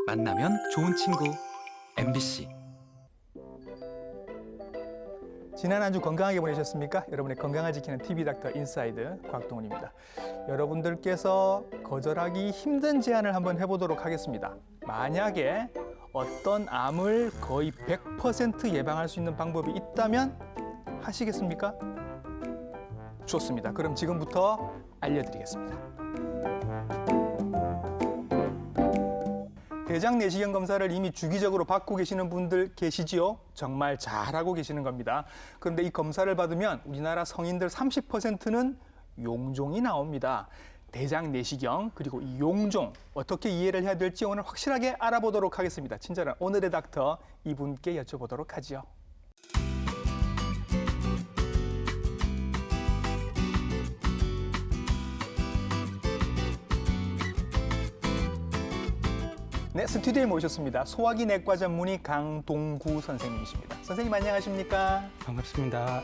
만나면 좋은 친구 MBC. 지난 한 주 건강하게 보내셨습니까? 여러분의 건강을 지키는 TV 닥터 인사이드 곽동훈입니다. 여러분들께서 거절하기 힘든 제안을 한번 해보도록 하겠습니다. 만약에 어떤 암을 거의 100% 예방할 수 있는 방법이 있다면 하시겠습니까? 좋습니다. 그럼 지금부터 알려드리겠습니다. 대장 내시경 검사를 이미 주기적으로 받고 계시는 분들 계시지요? 정말 잘하고 계시는 겁니다. 그런데 이 검사를 받으면 우리나라 성인들 30%는 용종이 나옵니다. 대장 내시경 그리고 이 용종 어떻게 이해를 해야 될지 오늘 확실하게 알아보도록 하겠습니다. 친절한 오늘의 닥터 이분께 여쭤보도록 하지요. 네, 스튜디오에 모셨습니다. 소화기 내과 전문의 강동구 선생님이십니다. 선생님 안녕하십니까? 반갑습니다.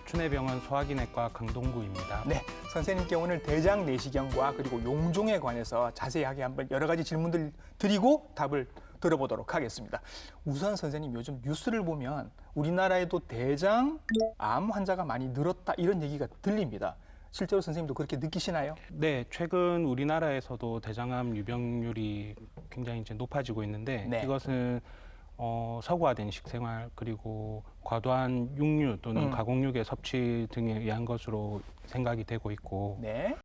춘혜병원 소화기내과 강동구입니다. 네, 선생님께 오늘 대장 내시경과 그리고 용종에 관해서 자세하게 한번 여러 가지 질문들 드리고 답을 들어보도록 하겠습니다. 우선 선생님 요즘 뉴스를 보면 우리나라에도 대장암 환자가 많이 늘었다 이런 얘기가 들립니다. 실제로 선생님도 그렇게 느끼시나요? 네, 최근 우리나라에서도 대장암 유병률이 굉장히 이제 높아지고 있는데 네. 이것은 서구화된 식생활 그리고 과도한 육류 또는 가공육의 섭취 등에 의한 것으로 생각이 되고 있고 네.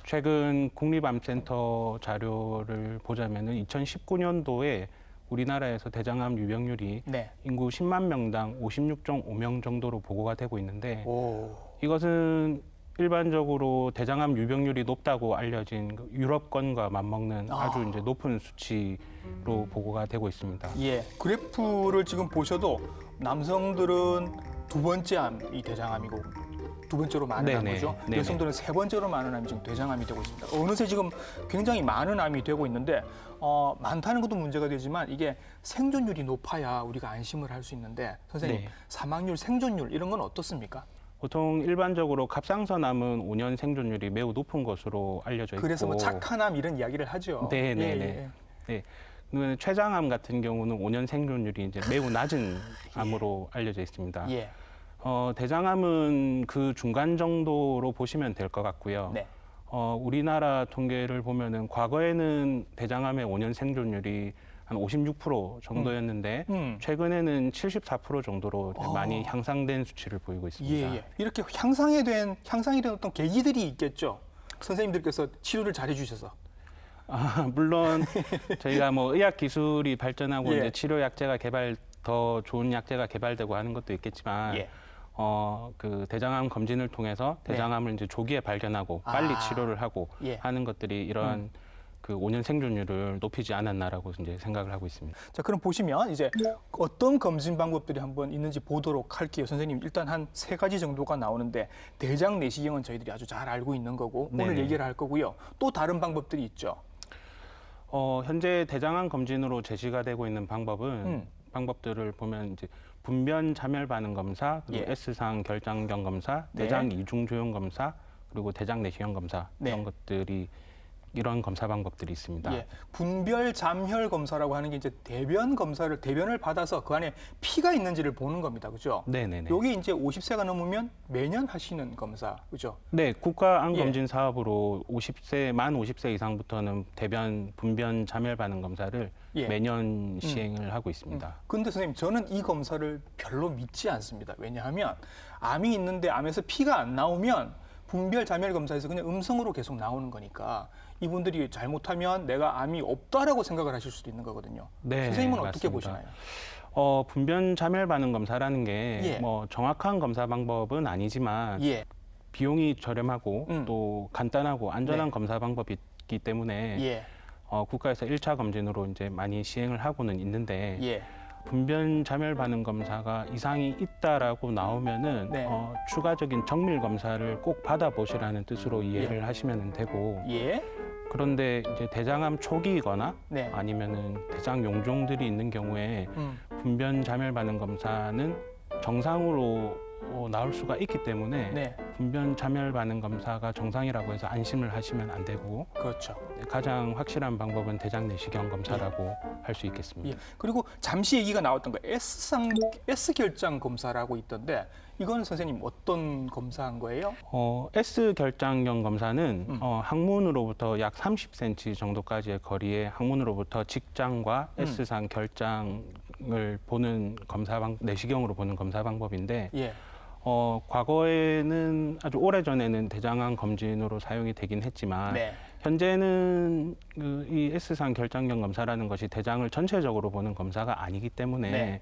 최근 국립암센터 자료를 보자면은 2019년도에 우리나라에서 대장암 유병률이 네. 인구 10만 명당 56.5명 정도로 보고가 되고 있는데 오. 이것은 일반적으로 대장암 유병률이 높다고 알려진 그 유럽권과 맞먹는 아주 이제 높은 수치로 보고가 되고 있습니다. 예, 그래프를 지금 보셔도 남성들은 두 번째 암이 대장암이고 두 번째로 많은 네네, 암이죠. 네네. 여성들은 세 번째로 많은 암이 지금 대장암이 되고 있습니다. 어느새 지금 굉장히 많은 암이 되고 있는데 많다는 것도 문제가 되지만 이게 생존율이 높아야 우리가 안심을 할 수 있는데 선생님 네. 사망률, 생존율 이런 건 어떻습니까? 보통 일반적으로 갑상선암은 5년 생존율이 매우 높은 것으로 알려져 있고 그래서 뭐 착한 암 이런 이야기를 하죠. 네네네. 예, 예. 네. 그 췌장암 같은 경우는 5년 생존율이 이제 매우 낮은 암으로 알려져 있습니다. 예. 대장암은 그 중간 정도로 보시면 될 것 같고요. 네. 우리나라 통계를 보면은 과거에는 대장암의 5년 생존율이 한 56% 정도였는데 최근에는 74% 정도로 이제 많이 향상된 수치를 보이고 있습니다. 예, 예. 이렇게 향상이 된 어떤 계기들이 있겠죠. 선생님들께서 치료를 잘해 주셔서. 물론 저희가 뭐 의학 기술이 발전하고 예. 이제 치료 약제가 더 좋은 약제가 개발되고 하는 것도 있겠지만 예. 그 대장암 검진을 통해서 대장암을 이제 조기에 발견하고 빨리 치료를 하고 예. 하는 것들이 이러한 그 5년 생존율을 높이지 않았나라고 이제 생각을 하고 있습니다. 자, 그럼 보시면 이제 어떤 검진 방법들이 한번 있는지 보도록 할게요. 선생님, 일단 한 세 가지 정도가 나오는데 대장 내시경은 저희들이 아주 잘 알고 있는 거고 오늘 네네. 얘기를 할 거고요. 또 다른 방법들이 있죠. 현재 대장암 검진으로 제시가 되고 있는 방법들을 보면 이제 분변 자멸 반응 검사, 그리고 예. S상 결장경 검사, 네. 대장 이중 조형 검사, 그리고 대장 내시경 검사 네. 이런 것들이 이런 검사 방법들이 있습니다. 예. 분별 잠혈 검사라고 하는 게 이제 대변을 받아서 그 안에 피가 있는지를 보는 겁니다. 그죠? 네네네. 여기 이제 50세가 넘으면 매년 하시는 검사. 그죠? 네, 국가 암 예. 검진 사업으로 만 50세 이상부터는 분변 자멸 반응 검사를 예. 매년 시행을 하고 있습니다. 근데 선생님, 저는 이 검사를 별로 믿지 않습니다. 왜냐하면 암이 있는데 암에서 피가 안 나오면 분별 자멸 검사에서 그냥 음성으로 계속 나오는 거니까 이분들이 잘못하면 내가 암이 없다라고 생각을 하실 수도 있는 거거든요. 네, 선생님은 어떻게 맞습니다. 보시나요? 분변 자멸 반응 검사라는 게 예. 뭐 정확한 검사 방법은 아니지만 예, 비용이 저렴하고 또 간단하고 안전한 네. 검사 방법이 있기 때문에 예, 국가에서 1차 검진으로 이제 많이 시행을 하고는 있는데 예. 분변 자멸 반응 검사가 이상이 있다라고 나오면은 네. 추가적인 정밀 검사를 꼭 받아보시라는 뜻으로 이해를 하시면 되고 예, 그런데 이제 대장암 초기이거나 네. 아니면은 대장 용종들이 있는 경우에 분변 자멸 반응 검사는 정상으로 나올 수가 있기 때문에 네. 분변 자멸 반응 검사가 정상이라고 해서 안심을 하시면 안 되고 그렇죠. 가장 확실한 방법은 대장 내시경 검사라고 할 수 있겠습니다. 예. 그리고 잠시 얘기가 나왔던 거 S 결장 검사라고 있던데 이건 선생님 어떤 검사한 거예요? S 결장경 검사는 항문으로부터 약 30cm 정도까지의 거리에 항문으로부터 직장과 S상 결장을 보는 내시경으로 보는 검사 방법인데 예. 과거에는 아주 오래 전에는 대장암 검진으로 사용이 되긴 했지만 네. 현재는 이 S상 결장경 검사라는 것이 대장을 전체적으로 보는 검사가 아니기 때문에 네.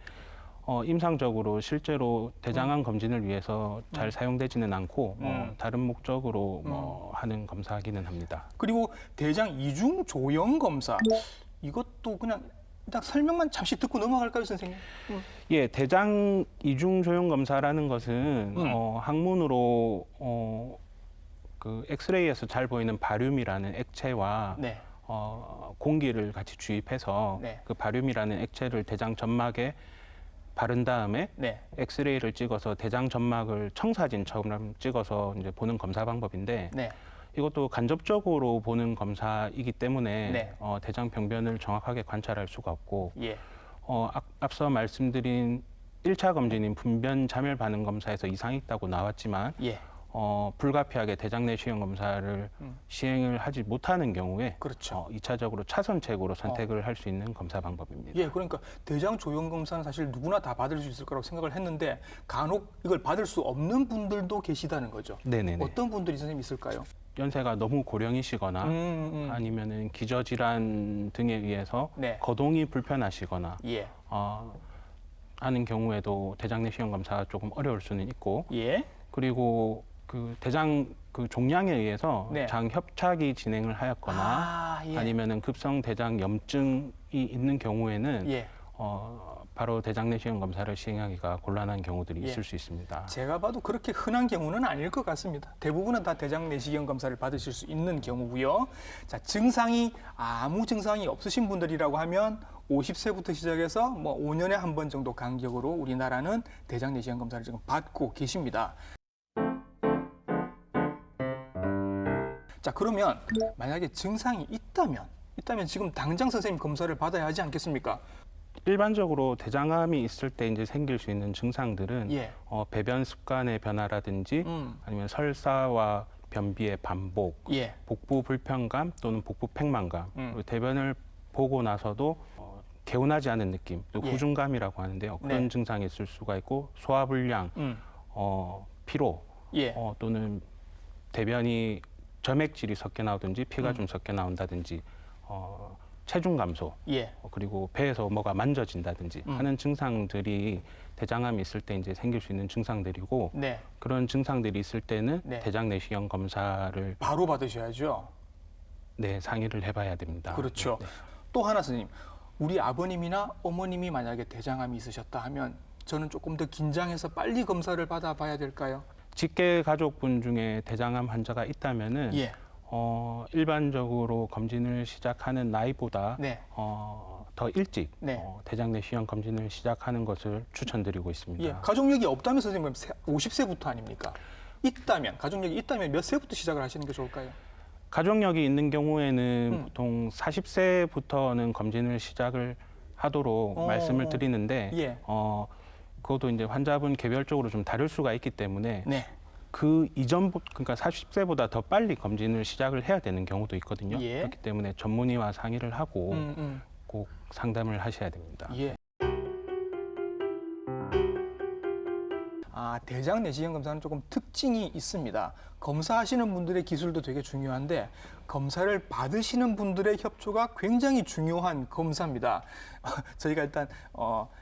임상적으로 실제로 대장암 검진을 위해서 잘 사용되지는 않고 다른 목적으로 하는 검사기는 합니다. 그리고 대장 이중 조형 검사 이것도 그냥 일단 설명만 잠시 듣고 넘어갈까요, 선생님? 예, 대장 이중 조형 검사라는 것은 항문으로 그 엑스레이에서 잘 보이는 바륨이라는 액체와 네. 공기를 같이 주입해서 네. 그 바륨이라는 액체를 대장 점막에 바른 다음에 네. 엑스레이를 찍어서 대장 점막을 청사진처럼 찍어서 이제 보는 검사 방법인데 네. 이것도 간접적으로 보는 검사이기 때문에 네. 대장 병변을 정확하게 관찰할 수가 없고 예. 앞서 말씀드린 1차 검진인 분변 자멸 반응 검사에서 이상이 있다고 나왔지만 예. 불가피하게 대장 내시경 검사를 시행을 하지 못하는 경우에 그렇죠. 2차적으로 차선책으로 선택을 할 수 있는 검사 방법입니다. 예, 그러니까 대장 조형 검사는 사실 누구나 다 받을 수 있을 거라고 생각을 했는데 간혹 이걸 받을 수 없는 분들도 계시다는 거죠. 네네네. 어떤 분들이 선생님 있을까요? 연세가 너무 고령이시거나 아니면은 기저질환 등에 의해서 네. 거동이 불편하시거나 예. 하는 경우에도 대장 내시경 검사가 조금 어려울 수는 있고 예. 그리고 그 대장 그 종양에 의해서 네. 장 협착이 진행을 하였거나 예. 아니면은 급성 대장 염증이 있는 경우에는 예. 바로 대장 내시경 검사를 시행하기가 곤란한 경우들이 예. 있을 수 있습니다. 제가 봐도 그렇게 흔한 경우는 아닐 것 같습니다. 대부분은 다 대장 내시경 검사를 받으실 수 있는 경우고요. 자, 증상이 아무 증상이 없으신 분들이라고 하면 50세부터 시작해서 뭐 5년에 한 번 정도 간격으로 우리나라는 대장 내시경 검사를 지금 받고 계십니다. 자, 그러면 만약에 증상이 있다면 지금 당장 선생님 검사를 받아야 하지 않겠습니까? 일반적으로 대장암이 있을 때 이제 생길 수 있는 증상들은 예. 배변 습관의 변화라든지 아니면 설사와 변비의 반복, 예. 복부 불편감 또는 복부 팽만감, 그리고 대변을 보고 나서도 개운하지 않은 느낌, 또 예. 후중감이라고 하는데요. 그런 네. 증상이 있을 수가 있고 소화불량, 피로, 예. 또는 대변이 점액질이 섞여 나오든지 피가 좀 섞여 나온다든지 체중 감소, 예. 그리고 배에서 뭐가 만져진다든지 하는 증상들이 대장암이 있을 때 이제 생길 수 있는 증상들이고 네. 그런 증상들이 있을 때는 네. 대장 내시경 검사를 바로 받으셔야죠. 상의를 해봐야 됩니다. 그렇죠. 네. 또 하나 선생님, 우리 아버님이나 어머님이 만약에 대장암이 있으셨다 하면 저는 조금 더 긴장해서 빨리 검사를 받아봐야 될까요? 직계 가족분 중에 대장암 환자가 있다면은 예. 일반적으로 검진을 시작하는 나이보다 네. 더 일찍 네. 대장 내시경 검진을 시작하는 것을 추천드리고 있습니다. 예. 가족력이 없다면 선생님 50세부터 아닙니까? 가족력이 있다면 몇 세부터 시작을 하시는 게 좋을까요? 가족력이 있는 경우에는 보통 40세부터는 검진을 시작을 하도록 말씀을 드리는데 예. 그것도 이제 환자분 개별적으로 좀 다를 수가 있기 때문에 네. 그 이전부터 그러니까 40세보다 더 빨리 검진을 시작을 해야 되는 경우도 있거든요. 예. 그렇기 때문에 전문의와 상의를 하고 음. 꼭 상담을 하셔야 됩니다. 예. 대장 내시경 검사는 조금 특징이 있습니다. 검사하시는 분들의 기술도 되게 중요한데 검사를 받으시는 분들의 협조가 굉장히 중요한 검사입니다. 저희가 일단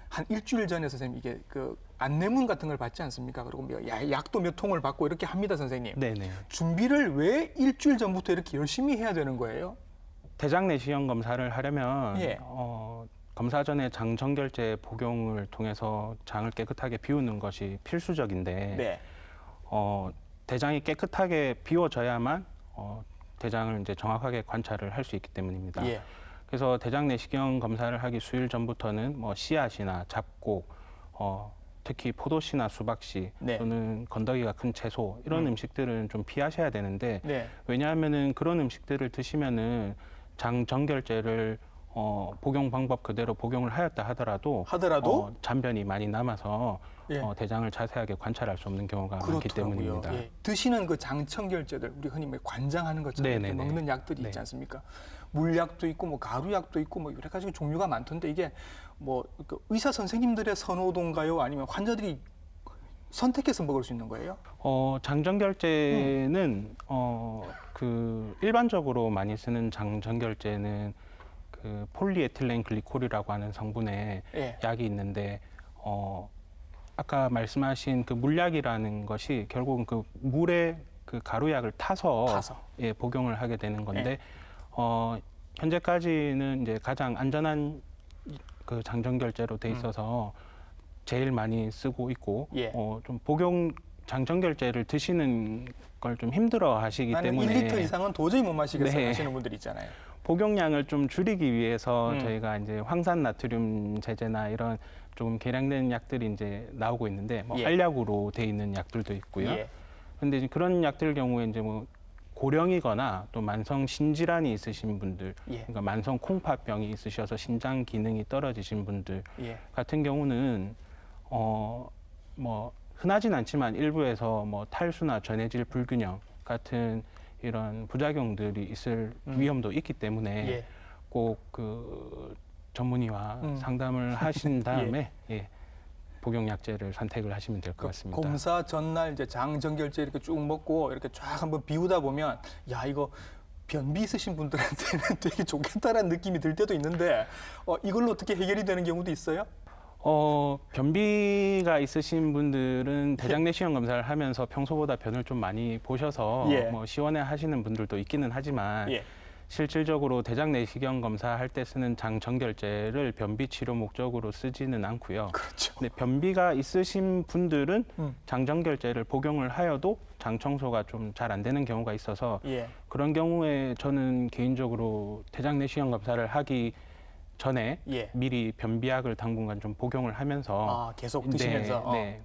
한 일주일 전에 선생님 이게 그 안내문 같은 걸 받지 않습니까? 그리고 약도 몇 통을 받고 이렇게 합니다, 선생님. 네네. 준비를 왜 일주일 전부터 이렇게 열심히 해야 되는 거예요? 대장 내시경 검사를 하려면 예. 검사 전에 장 정결제 복용을 통해서 장을 깨끗하게 비우는 것이 필수적인데 네. 대장이 깨끗하게 비워져야만 대장을 이제 정확하게 관찰을 할 수 있기 때문입니다. 예. 그래서 대장 내시경 검사를 하기 수일 전부터는 뭐 씨앗이나 잡곡, 특히 포도씨나 수박씨 네. 또는 건더기가 큰 채소 이런 음식들은 좀 피하셔야 되는데 네. 왜냐하면은 그런 음식들을 드시면은 장정결제를 복용 방법 그대로 복용을 하였다 하더라도 잔변이 많이 남아서 예. 대장을 자세하게 관찰할 수 없는 경우가 많기 그렇더라고요. 때문입니다. 예. 드시는 그 장청결제들 우리 흔히 뭐 관장하는 것처럼 이렇게 네네네. 먹는 약들이 있지 네. 않습니까? 물약도 있고 뭐 가루약도 있고 뭐 여러 가지 종류가 많던데 이게 뭐 그 의사 선생님들의 선호도인가요? 아니면 환자들이 선택해서 먹을 수 있는 거예요? 장정결제는 그 일반적으로 많이 쓰는 장정결제는 그 폴리에틸렌 글리콜이라고 하는 성분의 예. 약이 있는데 아까 말씀하신 그 물약이라는 것이 결국은 그 물에 그 가루약을 타서 예, 복용을 하게 되는 건데 현재까지는 이제 가장 안전한 그 장정결제로 돼 있어서 제일 많이 쓰고 있고 예. 좀 복용 장정결제를 드시는 걸 좀 힘들어 하시기 나는 때문에 1리터 이상은 도저히 못 마시겠어요 네. 하시는 분들 있잖아요. 복용량을 좀 줄이기 위해서 저희가 이제 황산 나트륨 제제나 이런 조금 계량된 약들이 이제 나오고 있는데 뭐 예. 알약으로 돼 있는 약들도 있고요. 예. 근데 이제 그런 약들 경우에 이제 뭐 고령이거나 또 만성 신질환이 있으신 분들, 예. 그러니까 만성 콩팥병이 있으셔서 신장 기능이 떨어지신 분들 예. 같은 경우는 뭐 흔하진 않지만 일부에서 뭐 탈수나 전해질 불균형 같은 이런 부작용들이 있을 위험도 있기 때문에 예. 꼭 그 전문의와 상담을 하신 다음에 예, 복용약제를 선택을 하시면 될 것 같습니다. 검사 전날 이제 장정결제 이렇게 쭉 먹고 이렇게 쫙 한번 비우다 보면 야 이거 변비 있으신 분들한테는 되게 좋겠다라는 느낌이 들 때도 있는데 이걸로 어떻게 해결이 되는 경우도 있어요? 변비가 있으신 분들은 대장 내시경 검사를 하면서 평소보다 변을 좀 많이 보셔서 예. 뭐 시원해 하시는 분들도 있기는 하지만 예. 실질적으로 대장 내시경 검사할 때 쓰는 장정결제를 변비 치료 목적으로 쓰지는 않고요. 그렇죠. 근데 변비가 있으신 분들은 장정결제를 복용을 하여도 장 청소가 좀 잘 안 되는 경우가 있어서 예. 그런 경우에 저는 개인적으로 대장 내시경 검사를 하기 전에 예. 미리 변비약을 당분간 좀 복용을 하면서 계속 드시면서 네,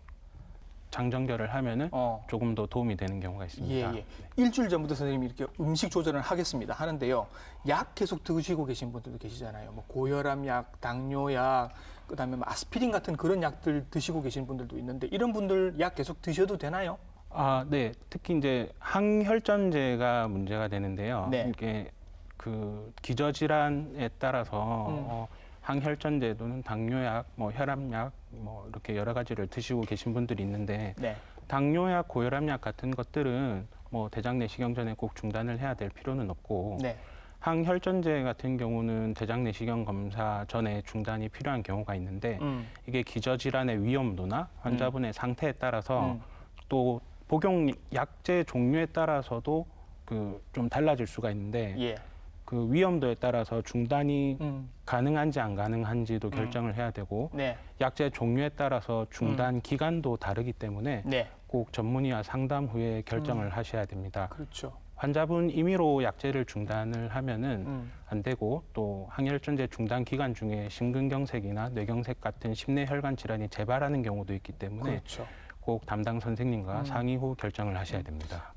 장정결을 하면은 어. 조금 더 도움이 되는 경우가 있습니다. 예. 일주일 전부터 선생님이 이렇게 음식 조절을 하겠습니다 하는데요. 약 계속 드시고 계신 분들도 계시잖아요. 뭐 고혈압 약, 당뇨약, 그다음에 뭐 아스피린 같은 그런 약들 드시고 계신 분들도 있는데 이런 분들 약 계속 드셔도 되나요? 네. 특히 이제 항혈전제가 문제가 되는데요. 네. 이게 그 기저질환에 따라서 항혈전제 또는 당뇨약, 뭐 혈압약, 뭐 이렇게 여러 가지를 드시고 계신 분들이 있는데 네. 당뇨약, 고혈압약 같은 것들은 뭐 대장 내시경 전에 꼭 중단을 해야 될 필요는 없고 네. 항혈전제 같은 경우는 대장 내시경 검사 전에 중단이 필요한 경우가 있는데 이게 기저질환의 위험도나 환자분의 상태에 따라서 또 복용 약제 종류에 따라서도 그 좀 달라질 수가 있는데 예. 그 위험도에 따라서 중단이 가능한지 안 가능한지도 결정을 해야 되고 네. 약제 종류에 따라서 중단 기간도 다르기 때문에 네. 꼭 전문의와 상담 후에 결정을 하셔야 됩니다. 그렇죠. 환자분 임의로 약제를 중단을 하면은 안 되고 또 항혈전제 중단 기간 중에 심근경색이나 뇌경색 같은 심내혈관 질환이 재발하는 경우도 있기 때문에 그렇죠. 꼭 담당 선생님과 상의 후 결정을 하셔야 됩니다.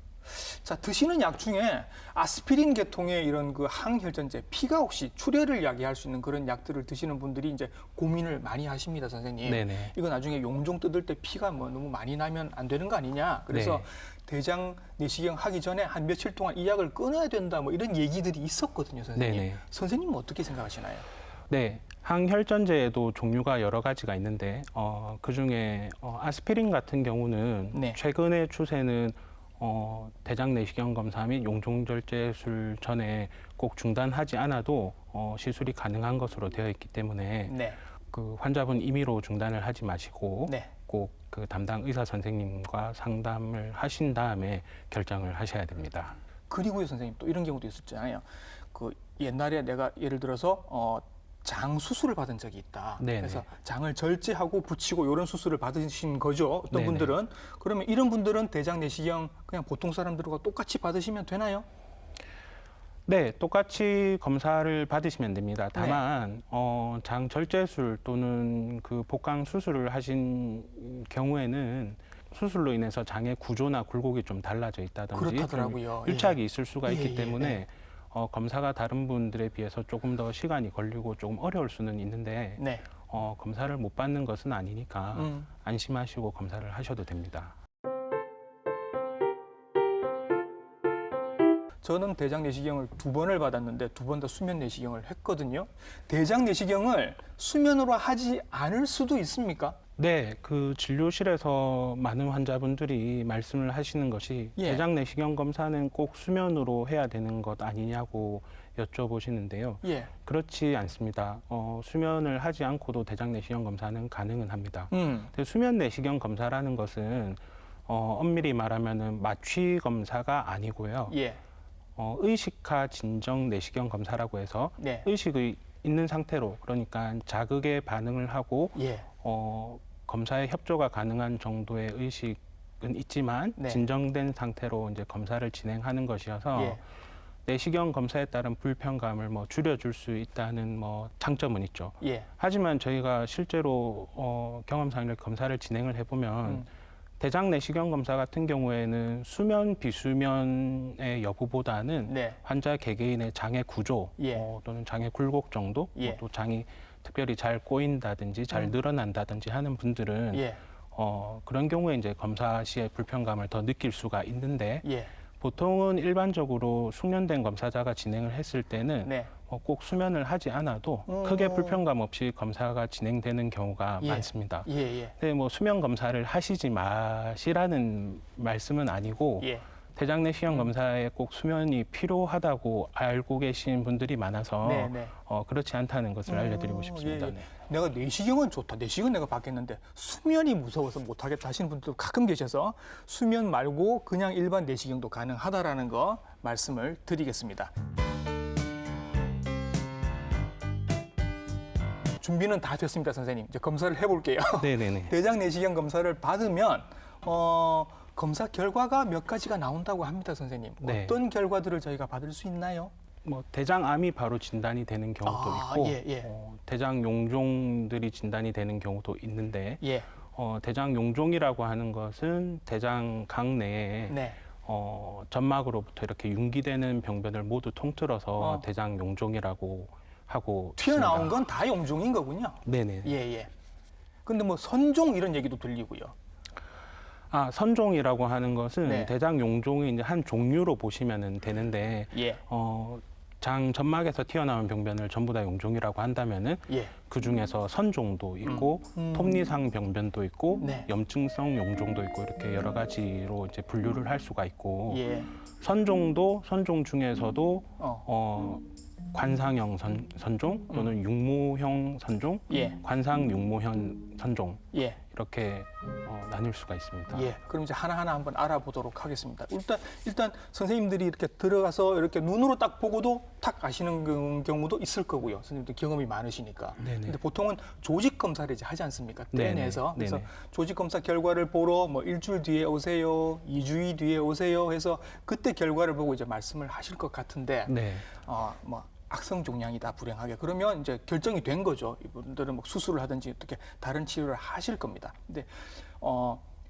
자, 드시는 약 중에 아스피린 계통의 이런 그 항혈전제, 피가 혹시 출혈을 야기할 수 있는 그런 약들을 드시는 분들이 이제 고민을 많이 하십니다, 선생님. 네네. 이거 나중에 용종 뜯을 때 피가 뭐 너무 많이 나면 안 되는 거 아니냐. 그래서 네. 대장 내시경 하기 전에 한 며칠 동안 이 약을 끊어야 된다, 뭐 이런 얘기들이 있었거든요, 선생님. 네네. 선생님은 어떻게 생각하시나요? 네, 항혈전제에도 종류가 여러 가지가 있는데 그 중에 아스피린 같은 경우는 네. 최근의 추세는 대장 내시경 검사 및 용종절제술 전에 꼭 중단하지 않아도 시술이 가능한 것으로 되어 있기 때문에 네. 그 환자분 임의로 중단을 하지 마시고 네. 꼭 그 담당 의사 선생님과 상담을 하신 다음에 결정을 하셔야 됩니다. 그리고요, 선생님 또 이런 경우도 있었잖아요. 그 옛날에 내가 예를 들어서 장 수술을 받은 적이 있다. 네네. 그래서 장을 절제하고 붙이고 이런 수술을 받으신 거죠. 어떤 네네. 분들은 그러면 이런 분들은 대장 내시경 그냥 보통 사람들과 똑같이 받으시면 되나요? 네, 똑같이 검사를 받으시면 됩니다. 다만 장 절제술 또는 그 복강 수술을 하신 경우에는 수술로 인해서 장의 구조나 굴곡이 좀 달라져 있다든지 그렇다더라고요. 좀 유착이 있을 수가 예, 있기 예, 때문에 예. 검사가 다른 분들에 비해서 조금 더 시간이 걸리고 조금 어려울 수는 있는데 네. 검사를 못 받는 것은 아니니까 안심하시고 검사를 하셔도 됩니다. 저는 대장 내시경을 2번을 받았는데 2번 다 수면 내시경을 했거든요. 대장 내시경을 수면으로 하지 않을 수도 있습니까? 네, 그 진료실에서 많은 환자분들이 말씀을 하시는 것이 예. 대장 내시경 검사는 꼭 수면으로 해야 되는 것 아니냐고 여쭤보시는데요. 예. 그렇지 않습니다. 수면을 하지 않고도 대장 내시경 검사는 가능은 합니다. 근데 수면 내시경 검사라는 것은 엄밀히 말하면은 마취 검사가 아니고요. 예. 의식하 진정 내시경 검사라고 해서 네. 의식이 있는 상태로 그러니까 자극에 반응을 하고 예. 검사에 협조가 가능한 정도의 의식은 있지만 네. 진정된 상태로 이제 검사를 진행하는 것이어서 예. 내시경 검사에 따른 불편감을 뭐 줄여줄 수 있다는 뭐 장점은 있죠. 예. 하지만 저희가 실제로 경험상 이렇게 검사를 진행을 해보면 대장 내시경 검사 같은 경우에는 수면 비수면의 여부보다는 네. 환자 개개인의 장의 구조 예. 또는 장의 굴곡 정도 예. 또 장이 특별히 잘 꼬인다든지 잘 늘어난다든지 하는 분들은 예. 그런 경우에 이제 검사 시에 불편감을 더 느낄 수가 있는데 예. 보통은 일반적으로 숙련된 검사자가 진행을 했을 때는 네. 꼭 수면을 하지 않아도 크게 불편감 없이 검사가 진행되는 경우가 예. 많습니다. 예. 예. 근데 뭐 수면 검사를 하시지 마시라는 말씀은 아니고 예. 대장 내시경 검사에 꼭 수면이 필요하다고 알고 계신 분들이 많아서 네, 네. 그렇지 않다는 것을 알려드리고 싶습니다. 예, 예. 네. 내가 내시경은 좋다. 내시경 내가 받겠는데 수면이 무서워서 못하겠다 하시는 분들도 가끔 계셔서 수면 말고 그냥 일반 내시경도 가능하다라는 거 말씀을 드리겠습니다. 준비는 다 됐습니다, 선생님. 이제 검사를 해볼게요. 네네네. 대장 내시경 검사를 받으면 검사 결과가 몇 가지가 나온다고 합니다, 선생님. 네. 어떤 결과들을 저희가 받을 수 있나요? 뭐 대장암이 바로 진단이 되는 경우도 있고 예, 예. 대장 용종들이 진단이 되는 경우도 있는데 예. 대장 용종이라고 하는 것은 대장강 내에 네. 점막으로부터 이렇게 융기되는 병변을 모두 통틀어서 대장 용종이라고 하고 튀어나온 있습니다. 건 다 용종인 거군요. 네네. 예, 예. 근데 뭐 선종 이런 얘기도 들리고요. 선종이라고 하는 것은 네. 대장 용종의 이제 한 종류로 보시면 되는데 예. 장 점막에서 튀어나온 병변을 전부 다 용종이라고 한다면은 예. 그 중에서 선종도 있고 톱니상 병변도 있고 네. 염증성 용종도 있고 이렇게 여러 가지로 이제 분류를 할 수가 있고 예. 선종 중에서도 관상형 선종 또는 육모형 선종, 예. 관상 육모형 선종 예. 이렇게 나눌 수가 있습니다. 예. 그럼 이제 하나하나 한번 알아보도록 하겠습니다. 일단 선생님들이 이렇게 들어가서 이렇게 눈으로 딱 보고도 탁 아시는 경우도 있을 거고요. 선생님들 경험이 많으시니까. 네네. 근데 보통은 조직 검사를 이제 하지 않습니까? 네네. 떼내서. 그래서 네네. 조직 검사 결과를 보러 뭐 일주일 뒤에 오세요, 2주일 뒤에 오세요 해서 그때 결과를 보고 이제 말씀을 하실 것 같은데 네. 뭐 악성 종양이다 불행하게 그러면 이제 결정이 된 거죠. 이분들은 뭐 수술을 하든지 어떻게 다른 치료를 하실 겁니다. 근데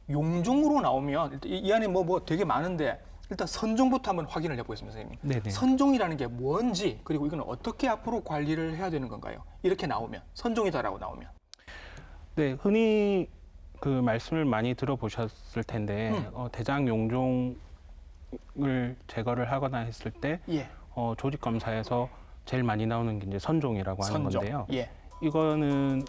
용종으로 나오면 일단 이 안에 뭐 되게 많은데 일단 선종부터 한번 확인을 해보겠습니다, 선생님. 네네. 선종이라는 게 뭔지 그리고 이건 어떻게 앞으로 관리를 해야 되는 건가요? 이렇게 나오면 선종이다라고 나오면. 네, 흔히 그 말씀을 많이 들어보셨을 텐데 대장 용종을 제거를 하거나 했을 때 예. 조직 검사에서 제일 많이 나오는 게 이제 선종이라고 하는 선종. 건데요. 예. 이거는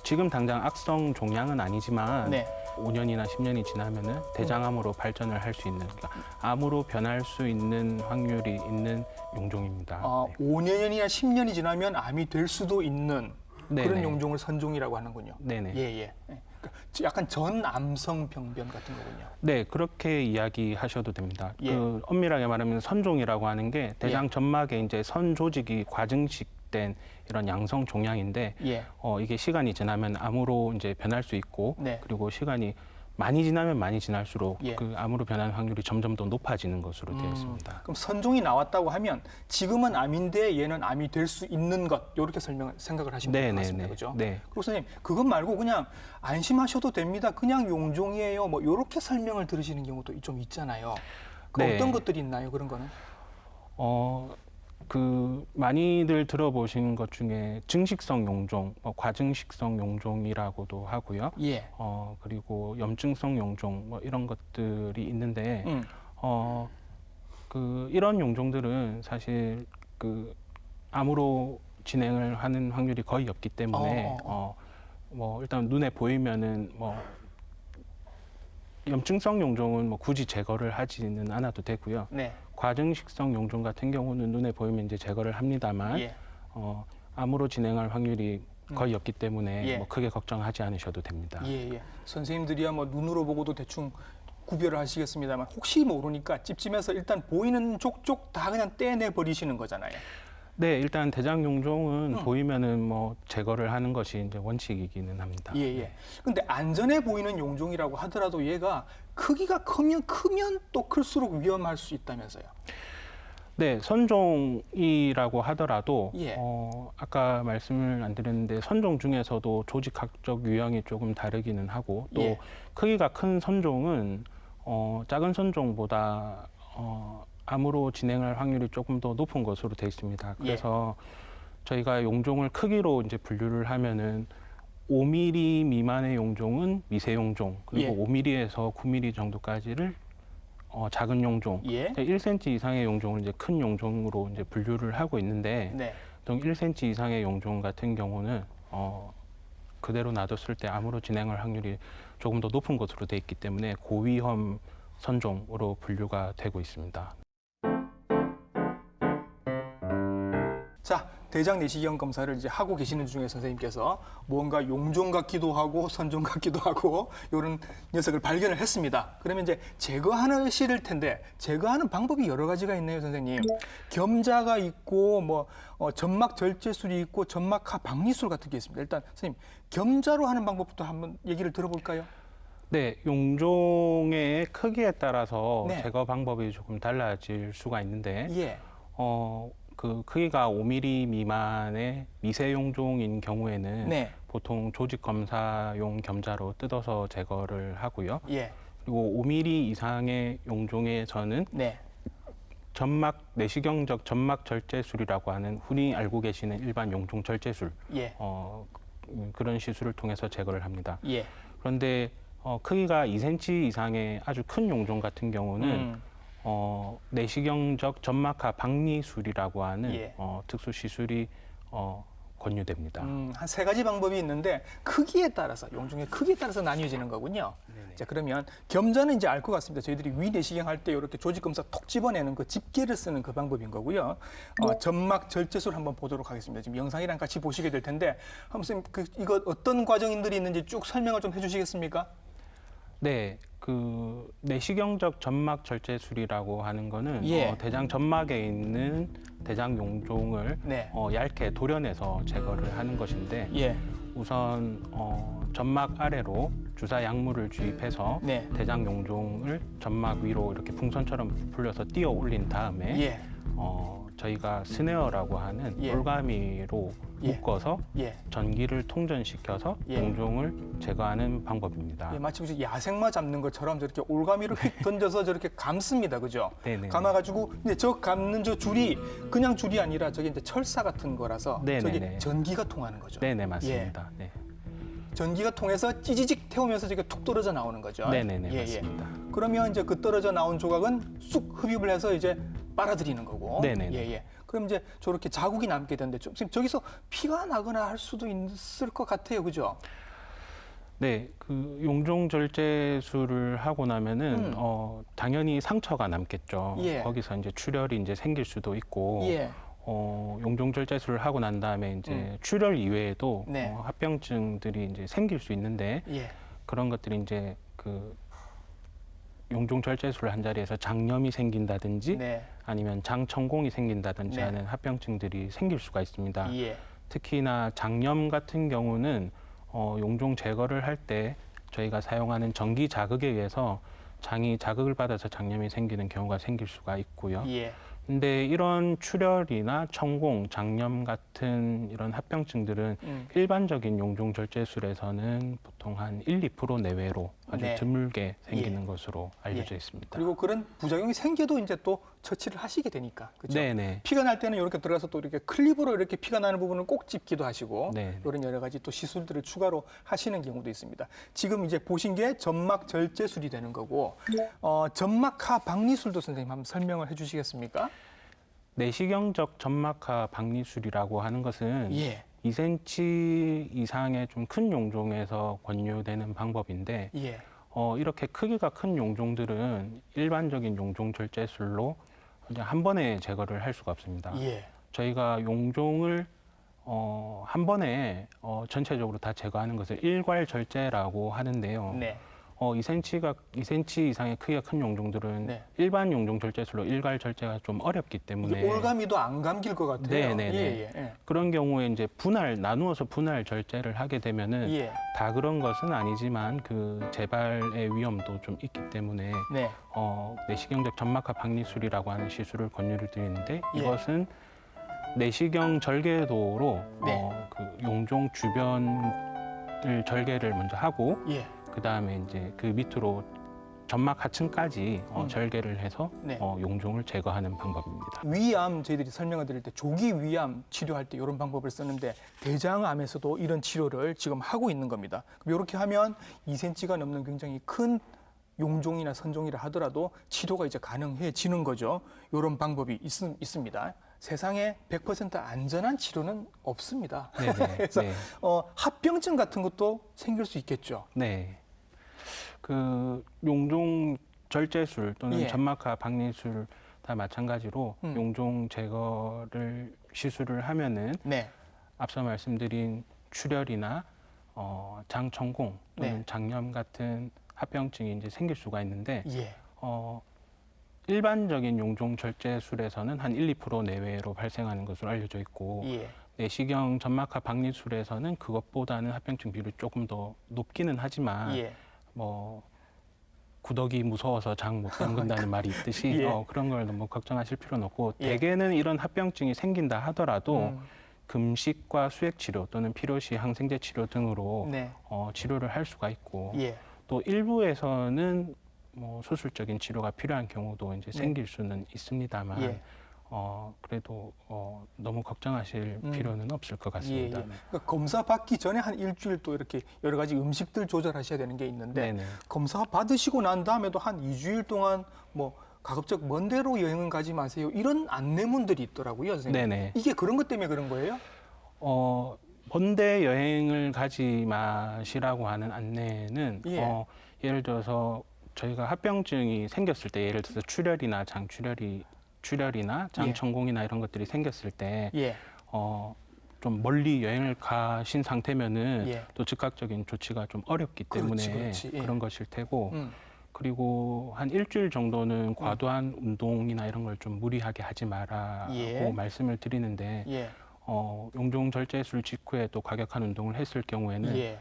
지금 당장 악성 종양은 아니지만 네. 5년이나 10년이 지나면은 대장암으로 발전을 할 수 있는, 그러니까 암으로 변할 수 있는 확률이 있는 용종입니다. 네. 5년이나 10년이 지나면 암이 될 수도 있는 그런 네네. 용종을 선종이라고 하는군요. 네네. 예. 그러니까 약간 전암성 병변 같은 거군요. 네, 그렇게 이야기하셔도 됩니다. 예. 그 엄밀하게 말하면 선종이라고 하는 게 대장 점막에 이제 선 조직이 과증식된 이런 양성 종양인데 예. 이게 시간이 지나면 암으로 이제 변할 수 있고 네. 그리고 시간이 많이 지나면 많이 지날수록 예. 그 암으로 변하는 확률이 점점 더 높아지는 것으로 되어 있습니다. 그럼 선종이 나왔다고 하면 지금은 암인데 얘는 암이 될 수 있는 것 이렇게 생각을 하시면 될 것 같습니다. 그렇죠? 네. 그리고 선생님 그것 말고 그냥 안심하셔도 됩니다. 그냥 용종이에요. 뭐 이렇게 설명을 들으시는 경우도 좀 있잖아요. 그 네. 어떤 것들이 있나요? 그런 거는? 그 많이들 들어보신 것 중에 증식성 용종, 과증식성 용종이라고도 하고요. 예. 그리고 염증성 용종 뭐 이런 것들이 있는데 그 이런 용종들은 사실 그 암으로 진행을 하는 확률이 거의 없기 때문에 뭐 일단 눈에 보이면은 뭐 염증성 용종은 뭐 굳이 제거를 하지는 않아도 되고요. 네. 과증식성 용종 같은 경우는 눈에 보이면 이제 제거를 합니다만 예. 암으로 진행할 확률이 거의 없기 때문에 예. 뭐 크게 걱정하지 않으셔도 됩니다. 예, 예. 선생님들이야 뭐 눈으로 보고도 대충 구별을 하시겠습니다만 혹시 모르니까 찝찝해서 일단 보이는 족족 다 그냥 떼내 버리시는 거잖아요. 네, 일단 대장 용종은 보이면은 뭐 제거를 하는 것이 이제 원칙이기는 합니다. 예, 예. 근데 안전해 보이는 용종이라고 하더라도 얘가 크기가 크면 또 클수록 위험할 수 있다면서요. 네, 선종이라고 하더라도 예. 아까 말씀을 안 드렸는데 선종 중에서도 조직학적 유형이 조금 다르기는 하고 또 예. 크기가 큰 선종은 작은 선종보다 암으로 진행할 확률이 조금 더 높은 것으로 되어 있습니다. 그래서 저희가 용종을 크기로 이제 분류를 하면은 5mm 미만의 용종은 미세 용종, 그리고 예. 5mm에서 9mm 정도까지를 작은 용종, 예. 1cm 이상의 용종을 이제 큰 용종으로 이제 분류를 하고 있는데, 네. 보통 1cm 이상의 용종 같은 경우는 그대로 놔뒀을 때 암으로 진행할 확률이 조금 더 높은 것으로 되어 있기 때문에 고위험 선종으로 분류가 되고 있습니다. 자, 대장 내시경 검사를 이제 하고 계시는 중에 선생님께서 뭔가 용종 같기도 하고 선종 같기도 하고 이런 녀석을 발견을 했습니다. 그러면 이제 제거하실 텐데 제거하는 방법이 여러 가지가 있네요, 선생님. 겸자가 있고 뭐 점막 절제술이 있고 점막하 박리술 같은 게 있습니다. 일단 선생님 겸자로 하는 방법부터 한번 얘기를 들어볼까요? 네, 용종의 크기에 따라서 네. 제거 방법이 조금 달라질 수가 있는데, 예. 그 크기가 5mm 미만의 미세 용종인 경우에는 네. 보통 조직 검사용 겸자로 뜯어서 제거를 하고요. 예. 그리고 5mm 이상의 용종에서는 네. 점막 내시경적 점막 절제술이라고 하는 흔히 알고 계시는 일반 용종 절제술, 예. 그런 시술을 통해서 제거를 합니다. 예. 그런데 크기가 2cm 이상의 아주 큰 용종 같은 경우는 내시경적 점막하 박리술이라고 하는 예. 특수 시술이 권유됩니다. 한 세 가지 방법이 있는데 크기에 따라서 용종의 크기에 따라서 나뉘어지는 거군요. 네네. 자, 그러면 겸자는 이제 알 것 같습니다. 저희들이 위 내시경 할 때 이렇게 조직 검사 톡 집어내는 그 집게를 쓰는 그 방법인 거고요. 점막 절제술 한번 보도록 하겠습니다. 지금 영상이랑 같이 보시게 될 텐데, 한번 선생님 이거 어떤 과정들이 있는지 쭉 설명을 좀 해주시겠습니까? 네, 그 내시경적 점막 절제술이라고 하는 거는 예. 대장 점막에 있는 대장 용종을 네. 얇게 도려내서 제거를 하는 것인데 예. 우선 점막 아래로 주사 약물을 주입해서 네. 대장 용종을 점막 위로 이렇게 풍선처럼 풀려서 띄어 올린 다음에 예. 저희가 스네어라고 하는 예. 올가미로 예. 묶어서 예. 전기를 통전시켜서 예. 용종을 제거하는 방법입니다. 예, 마치 무슨 야생마 잡는 것처럼 저렇게 올가미로 휙 던져서 저렇게 감습니다, 그죠? 네네. 감아가지고 근데 저 감는 저 줄이 그냥 줄이 아니라 저게 이제 철사 같은 거라서 네네네. 저기 전기가 통하는 거죠. 네네, 맞습니다. 네. 전기가 통해서 찌지직 태우면서 저게 툭 떨어져 나오는 거죠. 네네네, 예, 맞습니다. 그러면 이제 그 떨어져 나온 조각은 쑥 흡입을 해서 이제 빨아들이는 거고. 네네네. 예. 그럼 이제 저렇게 자국이 남게 되는데 좀 선생님, 저기서 피가 나거나 할 수도 있을 것 같아요, 그죠? 네, 그 용종 절제술을 하고 나면은 당연히 상처가 남겠죠. 예. 거기서 이제 출혈이 이제 생길 수도 있고, 예. 용종 절제술을 하고 난 다음에 이제 출혈 이외에도 네. 합병증들이 이제 생길 수 있는데 예. 그런 것들이 이제 그 용종 절제술을 한 자리에서 장염이 생긴다든지 네. 아니면 장천공이 생긴다든지 네. 하는 합병증들이 생길 수가 있습니다. 예. 특히나 장염 같은 경우는 용종 제거를 할 때 저희가 사용하는 전기 자극에 의해서 장이 자극을 받아서 장염이 생기는 경우가 생길 수가 있고요. 예. 근데 이런 출혈이나 천공, 장염 같은 이런 합병증들은 일반적인 용종 절제술에서는 보통 한 1~2% 내외로 아주 네. 드물게 생기는 것으로 알려져 있습니다. 그리고 그런 부작용이 생겨도 이제 또 처치를 하시게 되니까. 그렇죠? 네네. 피가 날 때는 이렇게 들어가서 또 이렇게 클립으로 이렇게 피가 나는 부분을 꼭 찝기도 하시고 네. 이런 여러 가지 또 시술들을 추가로 하시는 경우도 있습니다. 지금 이제 보신 게 점막 절제술이 되는 거고 점막하 박리술도 선생님 한번 설명을 해주시겠습니까? 내시경적 점막하 박리술이라고 하는 것은 예. 2cm 이상의 좀 큰 용종에서 권유되는 방법인데 예. 이렇게 크기가 큰 용종들은 일반적인 용종 절제술로 그냥 한 번에 제거를 할 수가 없습니다. 예. 저희가 용종을 한 번에 전체적으로 다 제거하는 것을 일괄 절제라고 하는데요. 네. 2cm 이상의 크기가 큰 용종들은 네. 일반 용종 절제술로 일괄 절제가 좀 어렵기 때문에 올가미도 안 감길 것 같아요. 네네네. 예. 그런 경우에 이제 나누어서 분할 절제를 하게 되면은 예. 다 그런 것은 아니지만 그 재발의 위험도 좀 있기 때문에 네. 내시경적 점막하 박리술이라고 하는 시술을 권유를 드리는데 예. 이것은 내시경 절개도로 네. 그 용종 주변을 절개를 먼저 하고 예. 그 다음에 이제 그 밑으로 점막 하층까지 절개를 해서 네. 용종을 제거하는 방법입니다. 위암 저희들이 설명을 드릴 때 조기 위암 치료할 때 이런 방법을 쓰는데 대장암에서도 이런 치료를 지금 하고 있는 겁니다. 그럼 이렇게 하면 2cm가 넘는 굉장히 큰 용종이나 선종이라 하더라도 치료가 이제 가능해지는 거죠. 이런 방법이 있습니다. 세상에 100% 안전한 치료는 없습니다. 네네. 그래서 네. 합병증 같은 것도 생길 수 있겠죠. 네. 그 용종 절제술 또는 예. 점막하 박리술 다 마찬가지로 용종 제거를 시술을 하면은 네. 앞서 말씀드린 출혈이나 장천공 또는 네. 장염 같은 합병증이 이제 생길 수가 있는데 예. 일반적인 용종 절제술에서는 한 1~2% 내외로 발생하는 것으로 알려져 있고 예. 내시경 점막하 박리술에서는 그것보다는 합병증 비율이 조금 더 높기는 하지만 예. 뭐 구더기 무서워서 장 못 담근다는 말이 있듯이 예. 그런 걸 너무 걱정하실 필요는 없고 예. 대개는 이런 합병증이 생긴다 하더라도 금식과 수액 치료 또는 필요시 항생제 치료 등으로 네. 치료를 할 수가 있고 예. 또 일부에서는 뭐 수술적인 치료가 필요한 경우도 이제 생길 수는 있습니다만 예. 그래도 너무 걱정하실 필요는 없을 것 예, 같습니다. 예. 그러니까 검사 받기 전에 한 일주일 또 이렇게 여러 가지 음식들 조절하셔야 되는 게 있는데 네네. 검사 받으시고 난 다음에도 한 2주일 동안 뭐 가급적 먼 데로 여행은 가지 마세요. 이런 안내문들이 있더라고요, 선생님. 네네. 이게 그런 것 때문에 그런 거예요? 먼데 여행을 가지 마시라고 하는 안내는 예. 예를 들어서 저희가 합병증이 생겼을 때 예를 들어서 출혈이나 출혈이나 장천공이나 이런 것들이 생겼을 때 예. 좀 멀리 여행을 가신 상태면은 예. 또 즉각적인 조치가 좀 어렵기 때문에 그렇지. 예. 그런 것일 테고 음. 그리고 한 일주일 정도는 과도한 운동이나 이런 걸 좀 무리하게 하지 마라고 예. 말씀을 드리는데 예. 용종 절제술 직후에 또 과격한 운동을 했을 경우에는 예.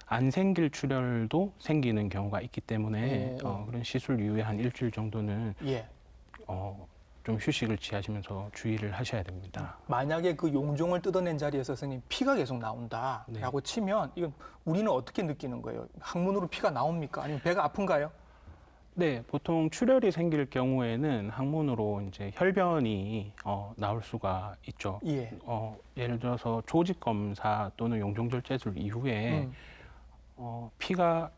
안 생길 출혈도 생기는 경우가 있기 때문에 오. 그런 시술 이후에 한 일주일 정도는 예. 좀 휴식을 취하시면서 주의를 하셔야 됩니다. 만약에 그 용종을 뜯어낸 자리에서 선생님 피가 계속 나온다라고 치면 이건 우리는 어떻게 느끼는 거예요? 항문으로 피가 나옵니까? 아니면 배가 아픈가요? 네, 보통 출혈이 생길 경우에는 항문으로 이제 혈변이 나올 수가 있죠. 예. 예를 들어서 조직 검사 또는 용종 절제술 이후에 피가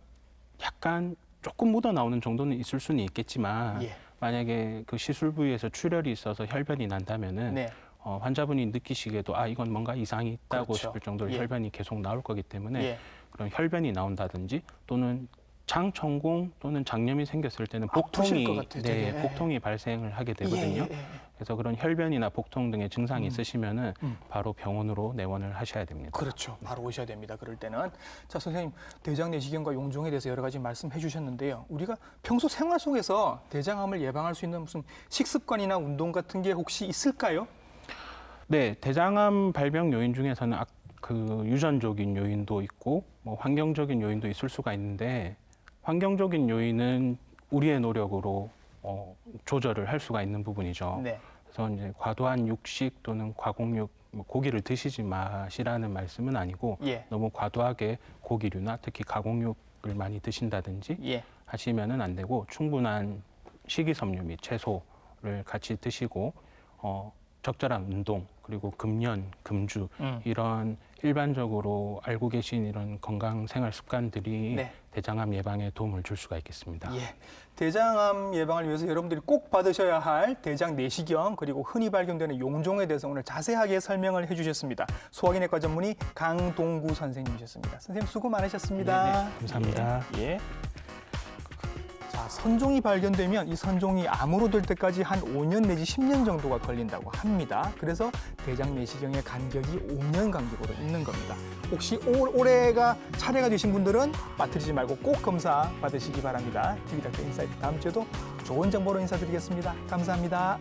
약간 조금 묻어 나오는 정도는 있을 수는 있겠지만 예. 만약에 그 시술 부위에서 출혈이 있어서 혈변이 난다면은 네. 환자분이 느끼시기에도 이건 뭔가 이상이 있다고 그렇죠. 싶을 정도로 예. 혈변이 계속 나올 거기 때문에 예. 그런 혈변이 나온다든지 또는 장천공 또는 장염이 생겼을 때는 아프실 것 복통이 같아요, 되게. 복통이 발생을 하게 되거든요. 예. 그래서 그런 혈변이나 복통 등의 증상이 있으시면은 바로 병원으로 내원을 하셔야 됩니다. 그렇죠. 바로 오셔야 됩니다. 그럴 때는. 자, 선생님, 대장 내시경과 용종에 대해서 여러 가지 말씀해 주셨는데요. 우리가 평소 생활 속에서 대장암을 예방할 수 있는 무슨 식습관이나 운동 같은 게 혹시 있을까요? 네, 대장암 발병 요인 중에서는 그 유전적인 요인도 있고 뭐 환경적인 요인도 있을 수가 있는데 환경적인 요인은 우리의 노력으로 조절을 할 수가 있는 부분이죠. 네. 그래서 이제 과도한 육식 또는 과공육, 뭐 고기를 드시지 마시라는 말씀은 아니고 예. 너무 과도하게 고기류나 특히 가공육을 많이 드신다든지 예. 하시면은 안 되고 충분한 식이섬유 및 채소를 같이 드시고 적절한 운동 그리고 금연, 금주 이런 일반적으로 알고 계신 이런 건강 생활 습관들이 네. 대장암 예방에 도움을 줄 수가 있겠습니다. 예. 대장암 예방을 위해서 여러분들이 꼭 받으셔야 할 대장 내시경 그리고 흔히 발견되는 용종에 대해서 오늘 자세하게 설명을 해주셨습니다. 소화기내과 전문의 강동구 선생님이셨습니다. 선생님 수고 많으셨습니다. 네, 감사합니다. 예. 자, 선종이 발견되면 이 선종이 암으로 될 때까지 한 5년 내지 10년 정도가 걸린다고 합니다. 그래서 대장 내시경의 간격이 5년 간격으로 있는 겁니다. 혹시 올해가 차례가 되신 분들은 빠뜨리지 말고 꼭 검사 받으시기 바랍니다. TV닥터 인사이트 다음 주에도 좋은 정보로 인사드리겠습니다. 감사합니다.